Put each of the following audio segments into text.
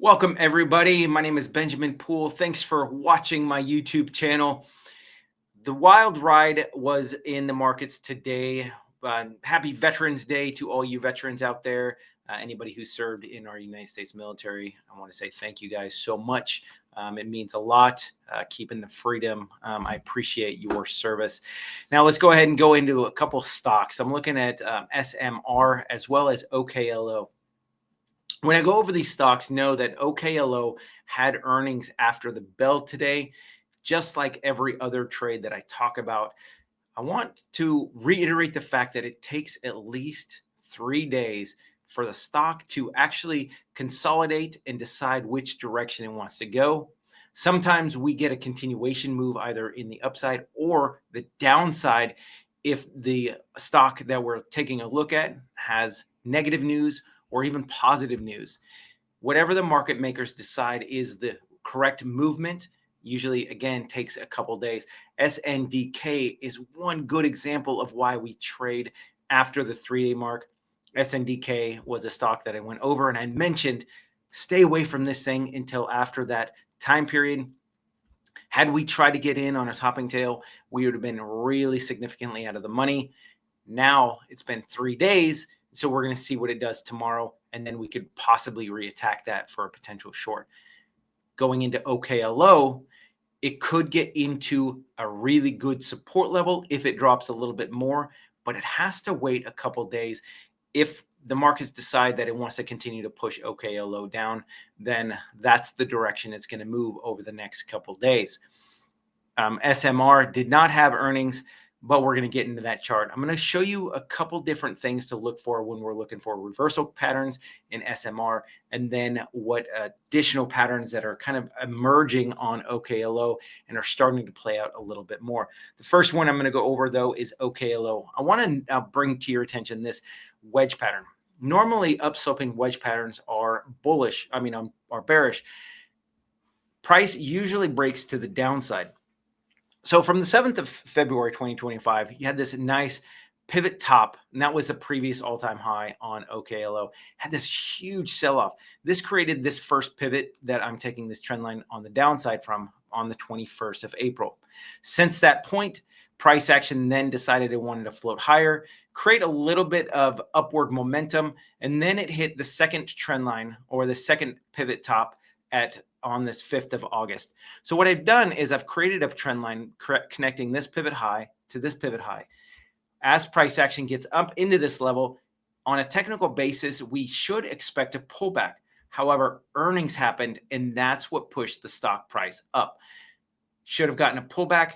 Welcome, everybody. My name is Benjamin Poole. Thanks for watching my YouTube channel. The wild ride was in the markets today. Happy Veterans Day to all you veterans out there. Anybody who served in our United States military, I want to say thank you guys so much. It means a lot, keeping the freedom. I appreciate your service. Now, let's go ahead and go into a couple stocks. I'm looking at SMR as well as OKLO. When I go over these stocks, know that OKLO had earnings after the bell today, just like every other trade that I talk about. I want to reiterate the fact that it takes at least 3 days for the stock to actually consolidate and decide which direction it wants to go. Sometimes we get a continuation move either in the upside or the downside if the stock that we're taking a look at has negative news or even positive news. Whatever the market makers decide is the correct movement, usually, again, takes a couple days. SNDK is one good example of why we trade after the 3-day mark. SNDK was a stock that I went over and I mentioned, stay away from this thing until after that time period. Had we tried to get in on a topping tail, we would have been really significantly out of the money. Now it's been 3 days. So we're going to see what it does tomorrow, and then we could possibly reattack that for a potential short. Going into OKLO, it could get into a really good support level if it drops a little bit more, but it has to wait a couple days. If the markets decide that it wants to continue to push OKLO down, then that's the direction it's going to move over the next couple days. SMR did not have earnings, but we're going to get into that chart. I'm going to show you a couple different things to look for when we're looking for reversal patterns in SMR, and then what additional patterns that are kind of emerging on OKLO and are starting to play out a little bit more. The first one I'm going to go over, though, is OKLO. I want to bring to your attention this wedge pattern. Normally, upsloping wedge patterns are bullish. Are bearish. Price usually breaks to the downside. So from the 7th of February, 2025, you had this nice pivot top, and that was the previous all-time high on OKLO. Had this huge sell-off. This created this first pivot that I'm taking this trend line on the downside from on the 21st of April. Since that point, price action then decided it wanted to float higher, create a little bit of upward momentum, and then it hit the second trend line or the second pivot top on this 5th of August. So what I've done is I've created a trend line connecting this pivot high to this pivot high. As price action gets up into this level, on a technical basis, we should expect a pullback. However, earnings happened, and that's what pushed the stock price up. Should have gotten a pullback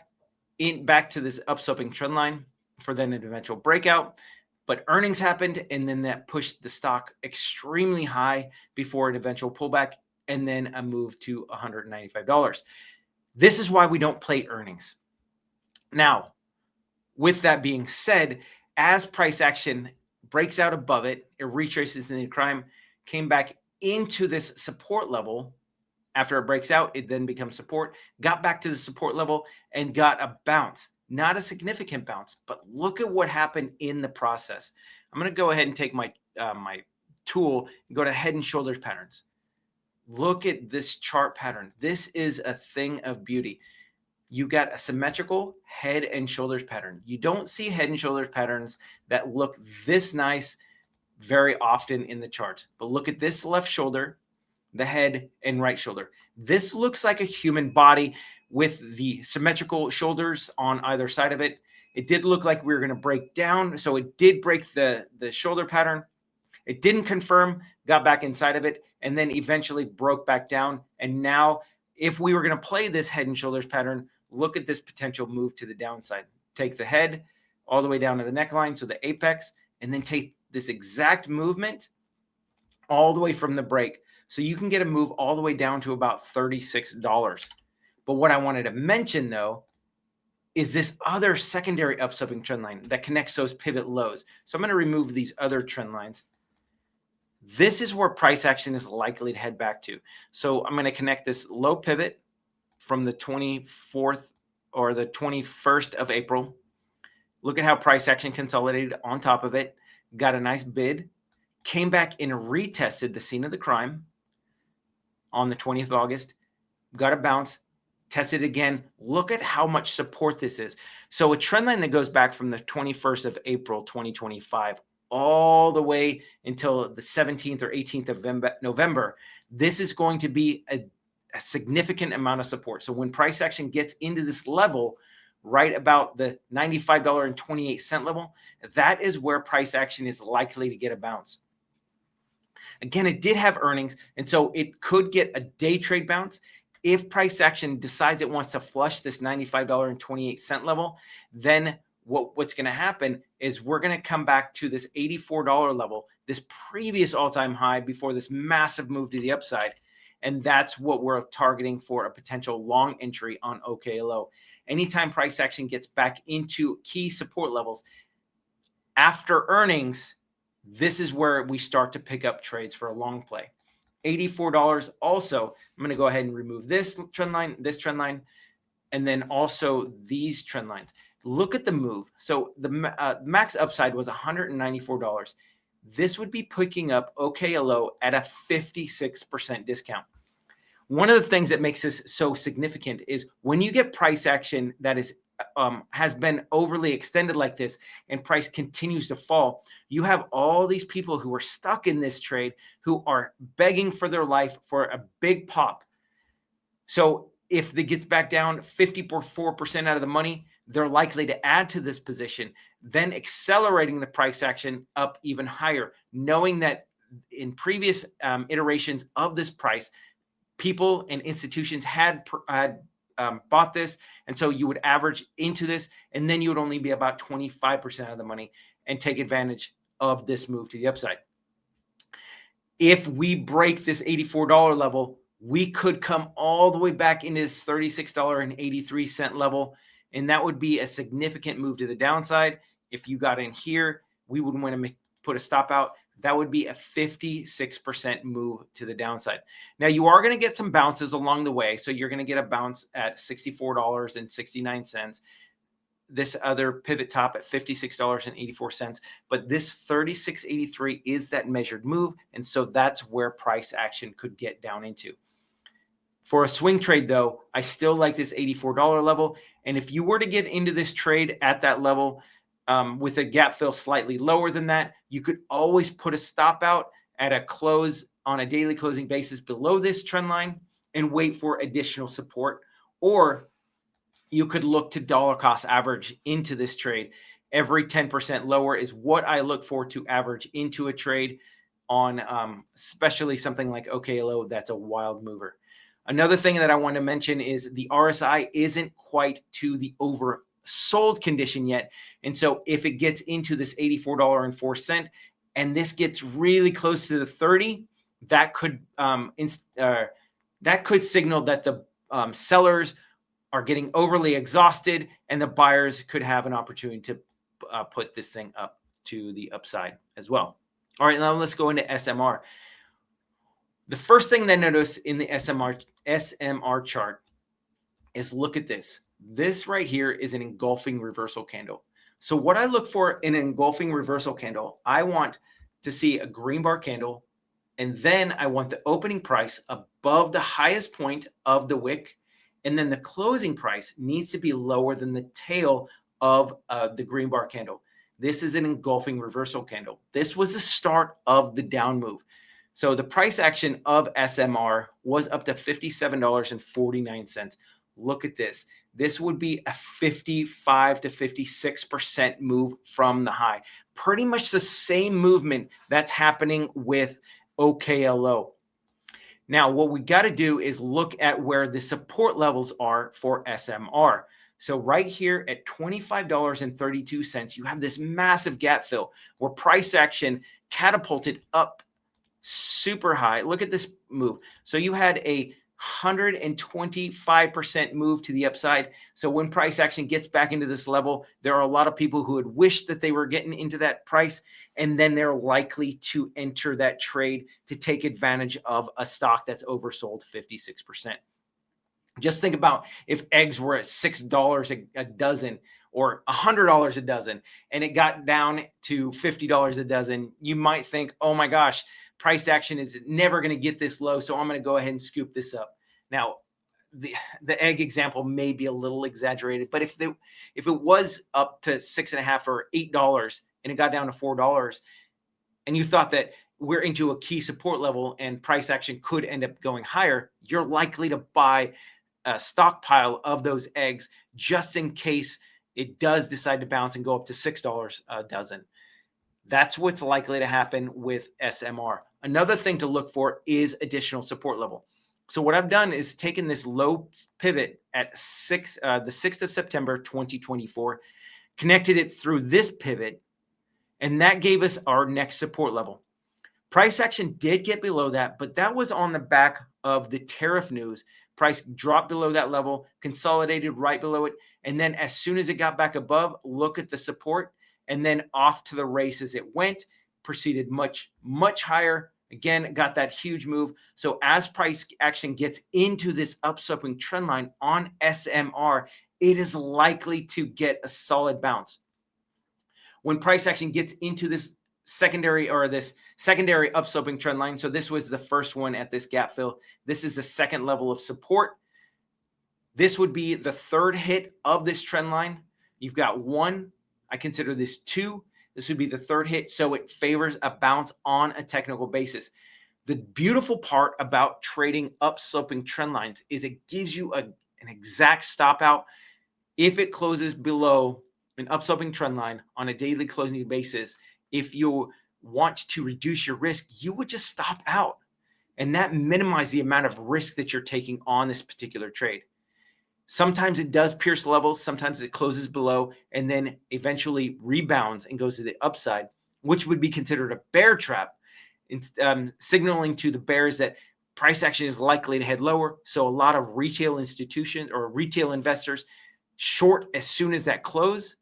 back to this upsloping trend line for then an eventual breakout. But earnings happened, and then that pushed the stock extremely high before an eventual pullback, and then a move to $195. This is why we don't play earnings. Now, with that being said, as price action breaks out above it, it retraces in the crime, came back into this support level. After it breaks out, it then becomes support, got back to the support level, and got a bounce. Not a significant bounce, but look at what happened in the process. I'm going to go ahead and take my tool and go to head and shoulders patterns. Look at this chart pattern. This is a thing of beauty. You got a symmetrical head and shoulders pattern. You don't see head and shoulders patterns that look this nice very often in the charts. But look at this left shoulder, the head, and right shoulder. This looks like a human body with the symmetrical shoulders on either side of it. It did look like we were going to break down. So it did break the shoulder pattern. It didn't confirm, got back inside of it, and then eventually broke back down. And now, if we were going to play this head and shoulders pattern, look at this potential move to the downside. Take the head all the way down to the neckline, so the apex, and then take this exact movement all the way from the break. So you can get a move all the way down to about $36. But what I wanted to mention, though, is this other secondary upsloping trend line that connects those pivot lows. So I'm going to remove these other trend lines. This is where price action is likely to head back to. So I'm going to connect this low pivot from the 24th or the 21st of April. Look at how price action consolidated on top of it, got a nice bid, came back and retested the scene of the crime, on the 20th of August, got a bounce, tested again. Look at how much support this is. So a trend line that goes back from the 21st of April, 2025, all the way until the 17th or 18th of November, this is going to be a significant amount of support. So when price action gets into this level, right about the $95.28 level, that is where price action is likely to get a bounce. Again, it did have earnings, and so it could get a day trade bounce. If price action decides it wants to flush this $95.28 level, then what's going to happen is we're going to come back to this $84 level, this previous all-time high before this massive move to the upside. And that's what we're targeting for a potential long entry on OKLO. Anytime price action gets back into key support levels after earnings, this is where we start to pick up trades for a long play. $84 also. I'm going to go ahead and remove this trend line, and then also these trend lines. Look at the move. So the max upside was $194. This would be picking up OKLO at a 56% discount. One of the things that makes this so significant is when you get price action that is has been overly extended like this and price continues to fall, you have all these people who are stuck in this trade who are begging for their life for a big pop. So if it gets back down 54% out of the money, they're likely to add to this position, then accelerating the price action up even higher, knowing that in previous iterations of this price, people and institutions had bought this, and so you would average into this, and then you would only be about 25% of the money and take advantage of this move to the upside. If we break this $84 level, we could come all the way back into this $36.83 level, and that would be a significant move to the downside. If you got in here, we would want to put a stop out. That would be a 56% move to the downside. Now, you are going to get some bounces along the way. So you're going to get a bounce at $64.69. This other pivot top at $56.84. But this $36.83 is that measured move. And so that's where price action could get down into. For a swing trade, though, I still like this $84 level. And if you were to get into this trade at that level, with a gap fill slightly lower than that, you could always put a stop out at a close on a daily closing basis below this trend line and wait for additional support. Or you could look to dollar cost average into this trade. Every 10% lower is what I look for to average into a trade on especially something like OKLO. That's a wild mover. Another thing that I want to mention is the RSI isn't quite to the oversold condition yet. And so if it gets into this $84.04 and this gets really close to the 30, that could signal that the sellers are getting overly exhausted and the buyers could have an opportunity to put this thing up to the upside as well. All right, now let's go into SMR. The first thing that I notice in the SMR chart is look at this. This right here is an engulfing reversal candle. So what I look for in an engulfing reversal candle, I want to see a green bar candle, and then I want the opening price above the highest point of the wick, and then the closing price needs to be lower than the tail of the green bar candle. This is an engulfing reversal candle. This was the start of the down move. So the price action of SMR was up to $57.49. Look at this. This would be a 55 to 56% move from the high. Pretty much the same movement that's happening with OKLO. Now, what we got to do is look at where the support levels are for SMR. So right here at $25.32, you have this massive gap fill where price action catapulted up super high. Look at this move. So you had a 125% move to the upside. So when price action gets back into this level, there are a lot of people who would wish that they were getting into that price, and then they're likely to enter that trade to take advantage of a stock that's oversold 56%. Just think about if eggs were at $6 a dozen or $100 a dozen, and it got down to $50 a dozen. You might think, oh my gosh, price action is never going to get this low, so I'm going to go ahead and scoop this up. Now, the egg example may be a little exaggerated, but if it was up to $6.50 or $8 and it got down to $4, and you thought that we're into a key support level and price action could end up going higher, you're likely to buy a stockpile of those eggs just in case it does decide to bounce and go up to $6 a dozen. That's what's likely to happen with SMR. Another thing to look for is additional support level. So what I've done is taken this low pivot at the 6th of September, 2024, connected it through this pivot, and that gave us our next support level. Price action did get below that, but that was on the back of the tariff news. Price dropped below that level, consolidated right below it, and then as soon as it got back above, look at the support, and then off to the races it went, proceeded much, much higher. Again, got that huge move. So as price action gets into this upswing trend line on SMR, it is likely to get a solid bounce. When price action gets into this secondary upsloping trend line, so this was the first one at this gap fill. This is the second level of support. This would be the third hit of this trend line. You've got one. I consider this two. This would be the third hit, so it favors a bounce on a technical basis. The beautiful part about trading upsloping trend lines is it gives you an exact stop out. If it closes below an upsloping trend line on a daily closing basis, if you want to reduce your risk, you would just stop out. And that minimizes the amount of risk that you're taking on this particular trade. Sometimes it does pierce levels. Sometimes it closes below and then eventually rebounds and goes to the upside, which would be considered a bear trap, signaling to the bears that price action is likely to head lower. So a lot of retail institutions or retail investors short as soon as that close.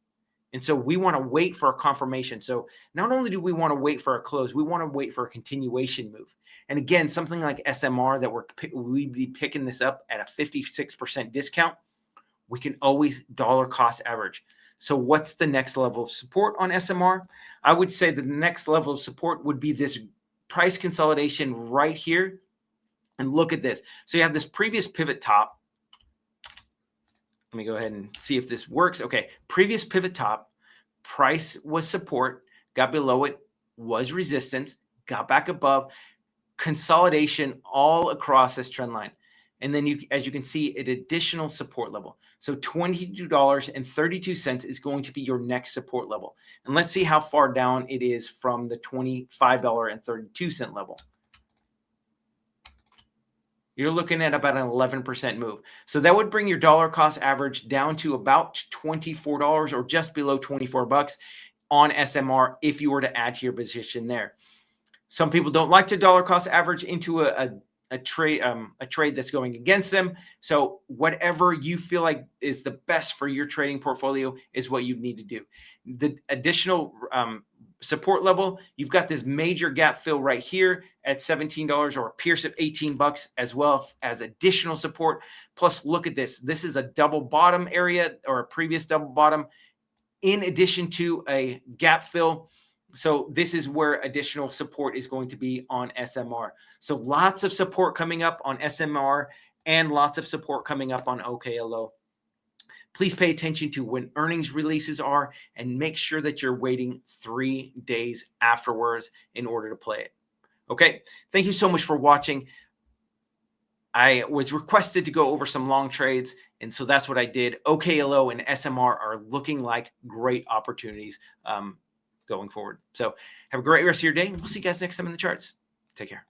And so we want to wait for a confirmation. So not only do we want to wait for a close, we want to wait for a continuation move. And again, something like SMR that we'd be picking this up at a 56% discount, we can always dollar cost average. So what's the next level of support on SMR? I would say that the next level of support would be this price consolidation right here. And look at this. So you have this previous pivot top. Let me go ahead and see if this works. Okay, previous pivot top, price was support, got below it, was resistance, got back above, consolidation all across this trend line. And then as you can see, an additional support level. So $22.32 is going to be your next support level. And let's see how far down it is from the $25.32 level. You're looking at about an 11% move. So that would bring your dollar cost average down to about $24 or just below 24 bucks on SMR if you were to add to your position there. Some people don't like to dollar cost average into a trade that's going against them. So whatever you feel like is the best for your trading portfolio is what you need to do. The additional support level, you've got this major gap fill right here at $17 or a pierce of 18 bucks, as well as additional support. Plus, look at this. This is a double bottom area or a previous double bottom in addition to a gap fill. So this is where additional support is going to be on SMR. So lots of support coming up on SMR and lots of support coming up on OKLO. Please pay attention to when earnings releases are and make sure that you're waiting 3 days afterwards in order to play it. Okay, thank you so much for watching. I was requested to go over some long trades, and so that's what I did. OKLO and SMR are looking like great opportunities going forward. So have a great rest of your day. We'll see you guys next time in the charts. Take care.